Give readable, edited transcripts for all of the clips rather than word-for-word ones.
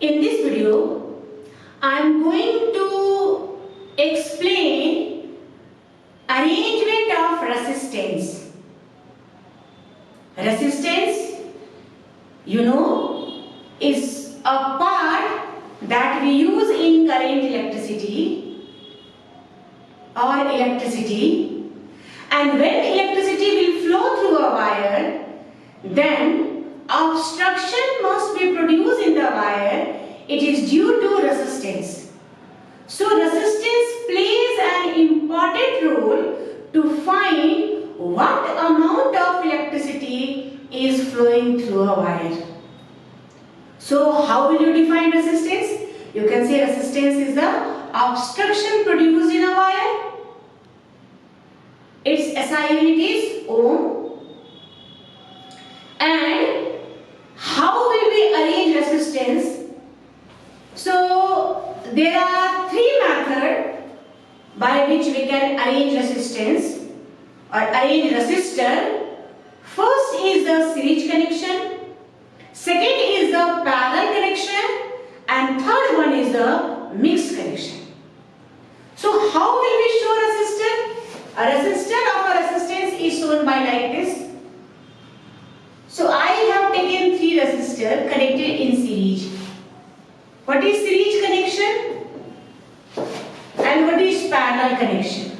In this video, I am going to explain arrangement of resistance. Resistance, is a part that we use in current electricity, and when electricity will flow through a wire, then obstruction must be produced in the wire. It is due to resistance. So resistance plays an important role to find what amount of electricity is flowing through a wire. So how will you define resistance? You can say resistance is the obstruction produced in a wire. Its SI unit is ohm. And how will we arrange resistance? So there are three methods by which we can arrange resistance or arrange resistor. First is the series connection, second is the parallel connection, and third one is the mixed connection. So how will we show resistor? A resistor of a resistance is shown by like this. So I have taken three resistors connected in series. What is series connection and what is parallel connection?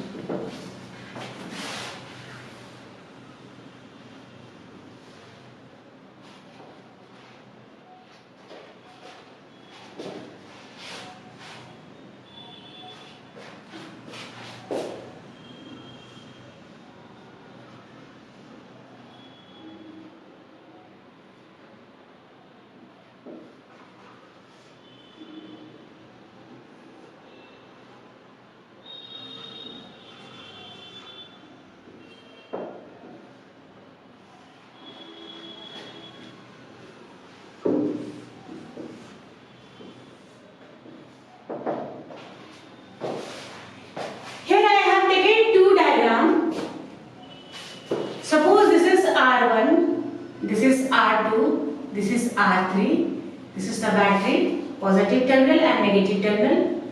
This is R3, this is the battery, positive terminal and negative terminal,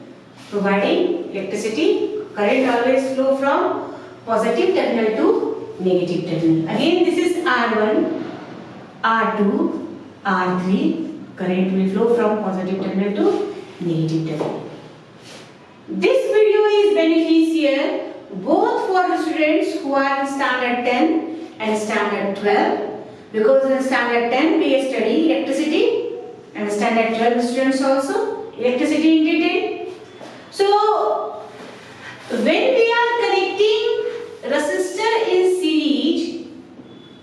providing electricity. Current always flow from positive terminal to negative terminal. Again this is R1, R2, R3, current will flow from positive terminal to negative terminal. This video is beneficial both for the students who are in standard 10 and standard 12. Because in standard 10 we study electricity and standard 12 students also electricity in detail. So when we are connecting resistor in series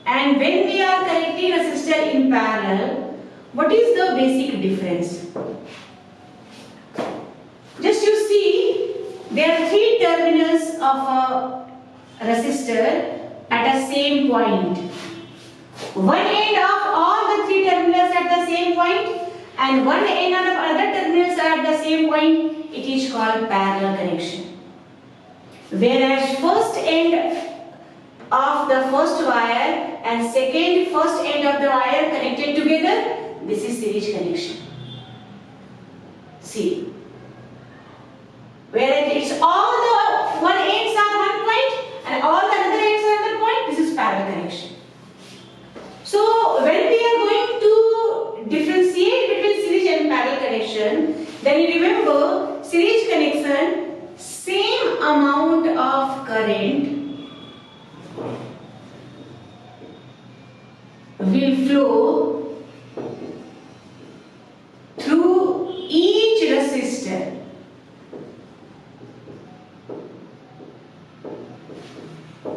and when we are connecting resistor in parallel, what is the basic difference? Just you see, there are three terminals of a resistor at a same point. One end of all the three terminals at the same point and one end of other terminals at the same point, it is called parallel connection. Whereas first end of the first wire and first end of the wire connected together, this is series connection. See, whereas it's all the one ends are one point and all the other ends are other point, this is parallel connection. So when we are going to differentiate between series and parallel connection, then you remember series connection, same amount of current will flow through each resistor.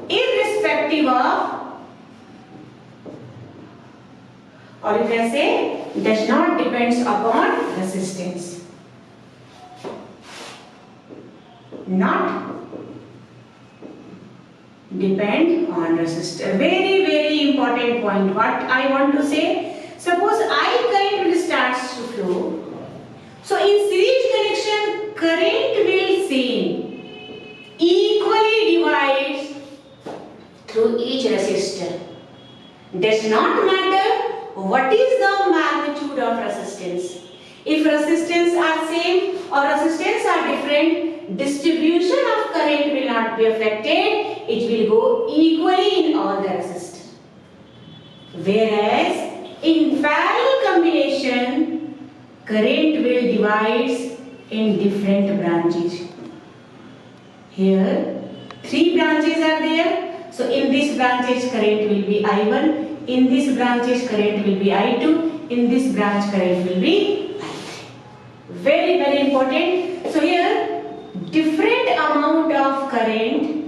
Irrespective of, or you can say, does not depends upon resistance. Not depend on resistor. Very, very important point. What I want to say, suppose I current will start to flow. So in series connection, current will same equally divides through each resistor. Does not matter what is the magnitude of resistance. If resistance are same or resistance are different, distribution of current will not be affected. It will go equally in all the resistors. Whereas in parallel combination, current will divide in different branches. Here 3 branches are there. So in this branches current will be I1. In this branches current will be I2. In this branch current will be I3. Very, very important. So here different amount of current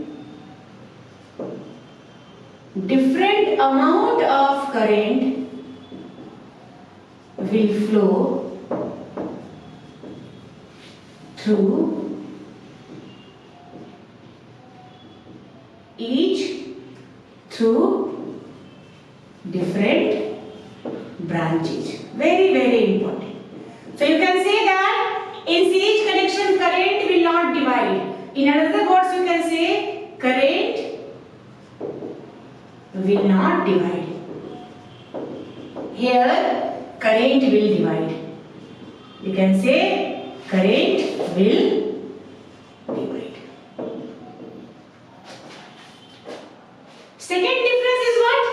will flow through different branches. Very, very important. So you can say that in series connection current will not divide. In other words, you can say current will not divide. Here current will divide. You can say current will divide. Second difference is what?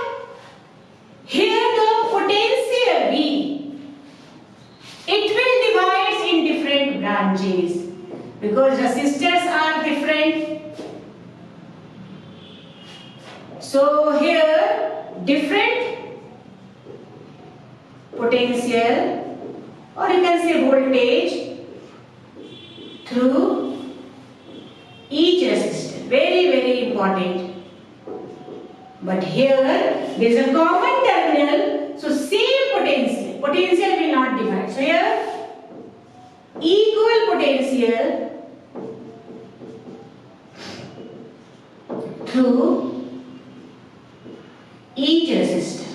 Here the potential V, it will divide in different branches because resistors are different. So here different potential, or you can say voltage, through each resistor. Very, very important. But here there is a common terminal, so same potential will not divide. So here equal potential through each resistor.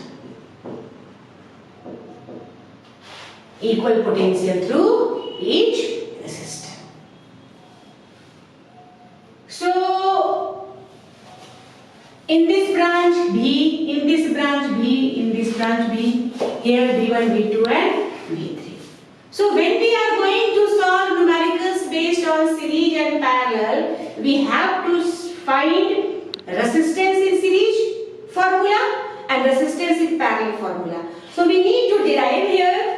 Equal potential through each resistor. So in this branch B, in this branch B, in this branch B, here V1, V2 and V3. So when we are going to solve numericals based on series and parallel, we have to find resistance in series formula and resistance in parallel formula. So we need to derive here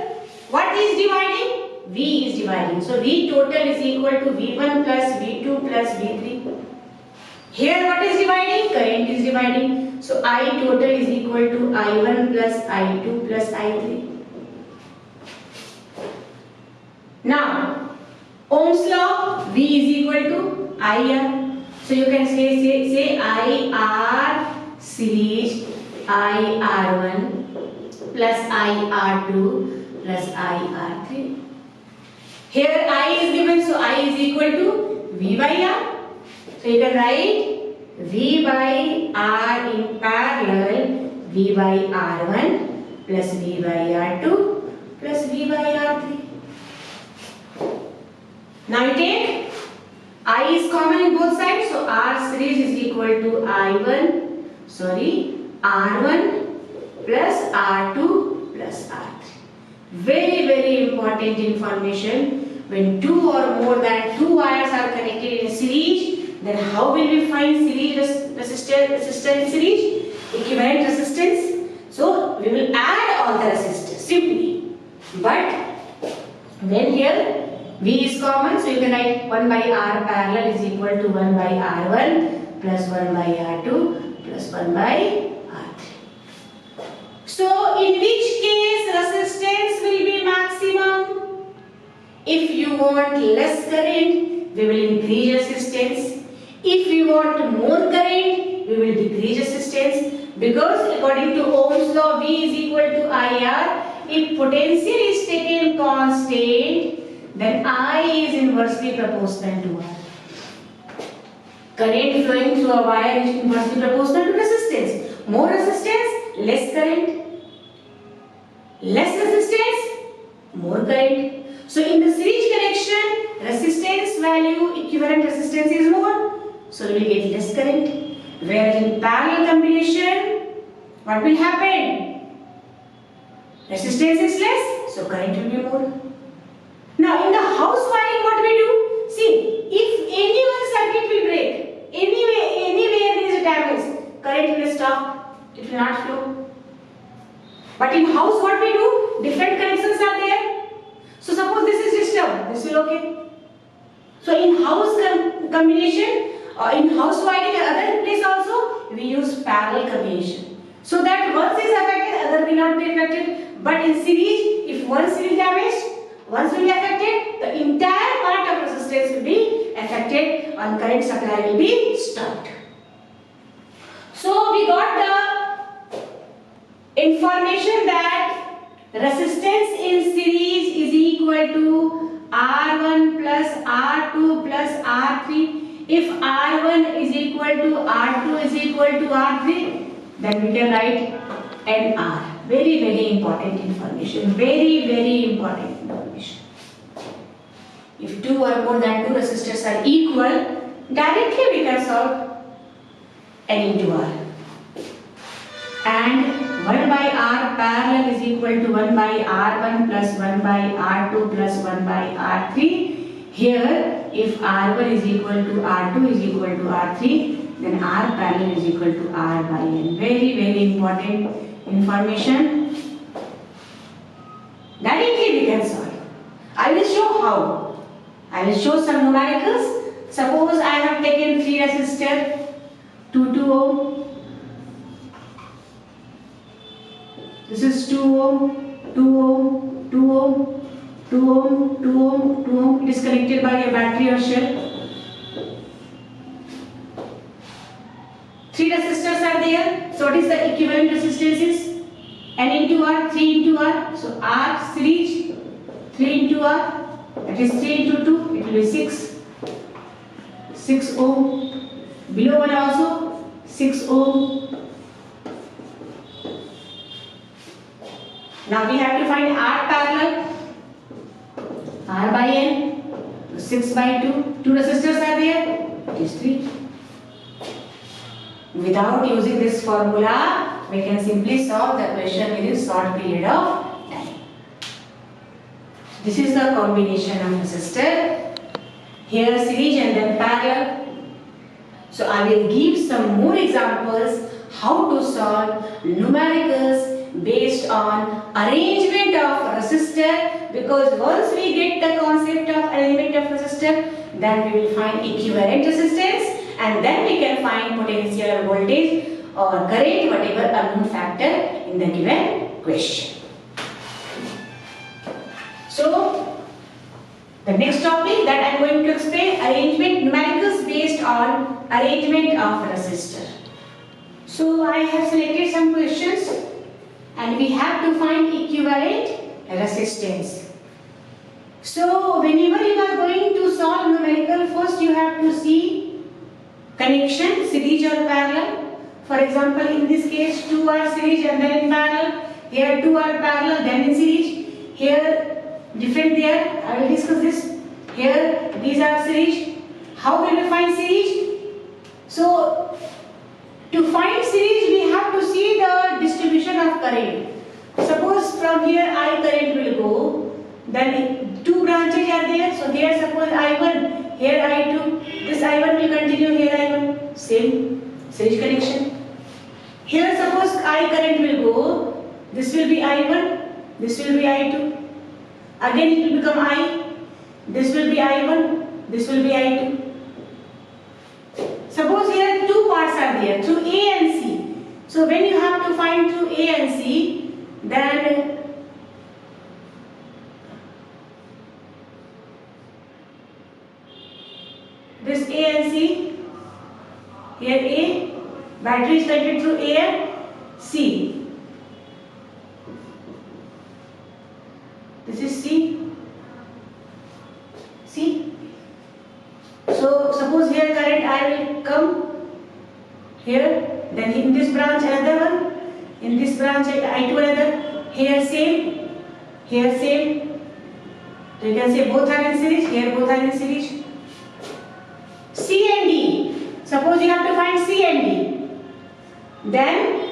what is dividing? V is dividing. So V total is equal to V1 plus V2 plus V3. Here what is dividing? Current is dividing. So I total is equal to I1 plus I2 plus I3. Now Ohm's law, V is equal to IR. So you can say IR series IR1 plus IR2 plus IR3. Here I is given, so I is equal to V by R. So you can write V by R in parallel, V by R1 plus V by R2 plus V by R3. Now you take I is common in both sides, so R series is equal to R1 plus R2 plus R3. Very, very important information. When two or more than two wires are connected in series, then how will we find series resistor in series? Equivalent resistance. So we will add all the resistors simply. But when here V is common, so you can write 1 by R parallel is equal to 1 by R1 plus 1 by R2 plus 1 by R3. So in which case resistance will be maximum? If you want less current, we will increase resistance. If we want more current, we will decrease resistance. Because according to Ohm's law, V is equal to IR. If potential is taken constant, then I is inversely proportional to R. Current flowing through a wire is inversely proportional to resistance. More resistance, less current. Less resistance, more current. So in the series connection, resistance value, equivalent resistance is more. So we will get less current. Whereas in parallel combination, what will happen? Resistance is less, so current will be more. house wiring, what we do? See, if any one circuit will break, anywhere there is a damage, current will stop. It will not flow. But in house, what we do? Different connections are there. So suppose this is disturbed, this will okay. So in house combination, in house wiring and other place also, we use parallel combination. So that once is affected, other will not be affected. But in series, if one series damaged, once will be affected, the entire part of resistance will be affected and current supply will be stopped. So we got the information that resistance in series is equal to R1 plus R2 plus R3. If R1 is equal to R2 is equal to R3, then we can write NR. Very, very important information. Very, very important information. If two or more than two resistors are equal, directly we can solve N into R. And 1 by R parallel is equal to 1 by R1 plus 1 by R2 plus 1 by R3. Here, if R1 is equal to R2 is equal to R3, then R parallel is equal to R by N. Very, very important information. Directly we can solve. I will show how. I will show some numericals. Suppose I have taken 3 resistor, 2 ohm. This is 2 ohm, 2 ohm, 2 ohm, 2 ohm, 2 ohm, 2 ohm. It is connected by a battery or shell. 3 resistors are there. So what is the equivalent resistance is? N into R, 3 into R. So R series, 3 into R. That is 3 into 2. It will be 6. 6 ohm. Below one also 6 ohm. Now we have to find R parallel. R by N. 6 by 2. 2 resistors are there. It is 3. Without using this formula, we can simply solve the question within short period of time. This is the combination of resistor. Here series and then parallel. So I will give some more examples how to solve numericals based on arrangement of resistor, because once we get the concept of arrangement of resistor, then we will find equivalent resistance and then we can find potential or voltage or current, whatever unknown factor in the given question. So the next topic that I am going to explain, arrangement numericals based on arrangement of resistor. So I have selected some questions and we have to find equivalent resistance. So whenever you are going to solve numerical, first you have to see connection, series or parallel. For example, in this case 2 are series and then in parallel. Here 2 are parallel then in series. Here different there. I will discuss this. Here these are series. How will we find series? So to find series we have to see the distribution of current. Suppose from here I current will go, then 2 branches are there. So here suppose I1, here I2, this I1 will continue, here I1, same series connection. Here suppose I current will go, this will be I1, this will be I2. Again it will become I, this will be I1, this will be I2. Suppose here 2 parts are there through A and C. So when you have to find through A and C, then this A and C, here A, battery is connected through A and C. This is C. See? So suppose here current I will come here, then in this branch another one, in this branch I2 another, here same, here same. So you can say both are in series, here both are in series. C and D. Suppose you have to find C and D. Then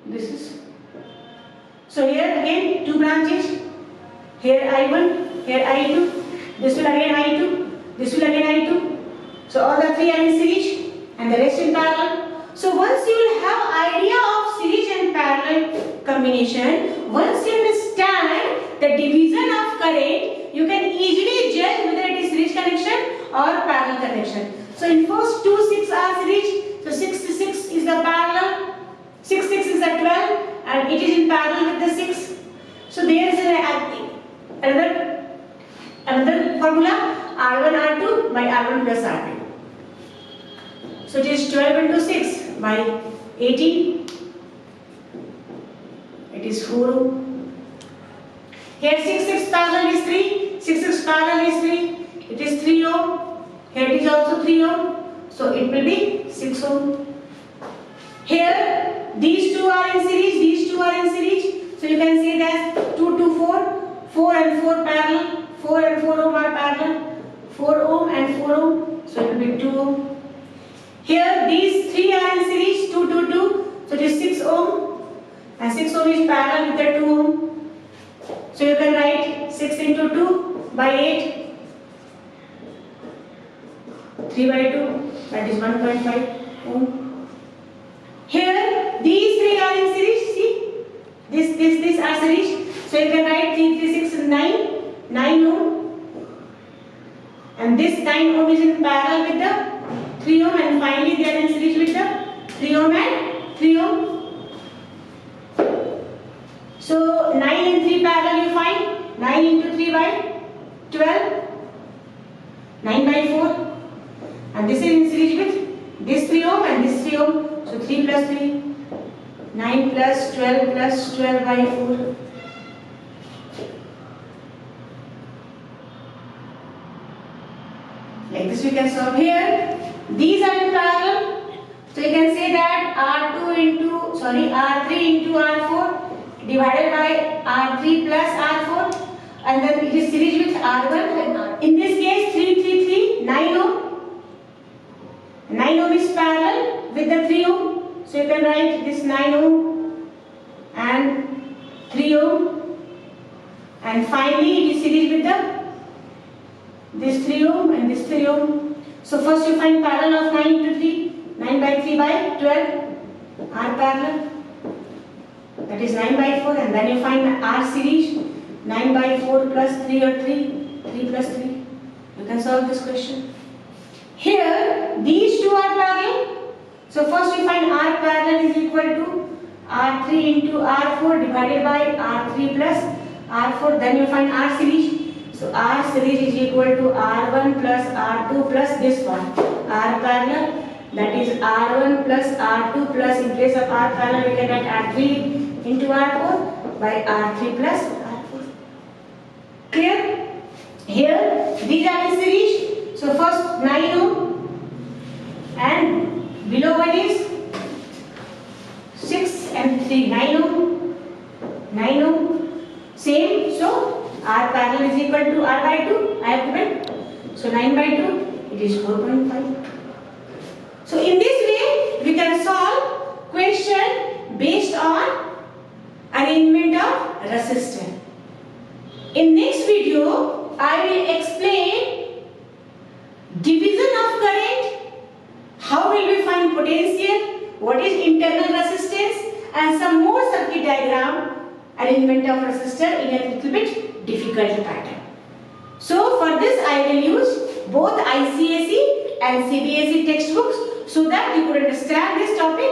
This is. So here again 2 branches. Here I1, here I2. This will again I2. This will again I2. So all the 3 are in series and the rest in parallel. So once you will have idea of series and parallel combination, once you understand the division of current, you can easily judge whether it is series connection or parallel connection. So in first 2 6 are series. So 6 to 6 is the parallel. 6 6 is the 12 and it is in parallel with the 6. So there is another formula, R1 R2 by R1 plus R2. So it is 12 into 6 by 18. It is 4 ohm. Here 6 6 parallel is 3. 6 6 parallel is 3. It is 3 ohm. Here it is also 3 ohm. So it will be 6 ohm. Here these two are in series. These two are in series. So you can say that 2 to 4. 4 and 4 parallel. 4 and 4 ohm are parallel. 4 ohm and 4 ohm. So it will be 2 ohm. Here these 3 are in series, 2 to 2, so it is 6 ohm and 6 ohm is parallel with the 2 ohm. So you can write 6 into 2 by 8, 3 by 2, that is 1.5 ohm. Here these 3 are in series, see, this are series, so you can write 3, 3, 6, 9 ohm, and this 9 ohm is in parallel with the 3 ohm, and finally they are in series with the 3 ohm and 3 ohm. So 9 and 3 parallel you find, 9 into 3 by 12, 9 by 4, and this is in series with this 3 ohm and this 3 ohm, so 3 plus 3, 9 plus 12 by 4. Like this we can solve here. These are in parallel, so you can say that R3 into R4 divided by R3 plus R4, and then it is series with R1 and R2. In this case 3, 9 ohm. 9 ohm is parallel with the 3 ohm, so you can write this 9 ohm and 3 ohm, and finally it is series with the this 3 ohm and this 3 ohm. So first you find parallel of 9 into 3, 9 by 3 by 12, R parallel, that is 9 by 4, and then you find R series, 9 by 4 plus 3 or 3 plus 3. You can solve this question. Here these two are parallel, so first you find R parallel is equal to R3 into R4 divided by R3 plus R4, then you find R series. So R series is equal to R1 plus R2 plus this one, R parallel, that is R1 plus R2 plus, in place of R parallel you can write R3 into R4 by R3 plus R4. Clear? Here these are in series, so first 9 ohm and below one is 6 and 3, 9 ohm, same, so R parallel is equal to R by 2, I have given. So 9 by 2, it is 4.5. So in this way, we can solve question based on arrangement of resistor. In next video, I will explain division of current, how will we find potential, what is internal resistance, and some more circuit diagram arrangement of resistor in a little bit difficult pattern. So for this I will use both ICSE and CBSE textbooks so that you could understand this topic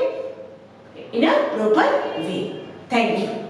in a proper way. Thank you.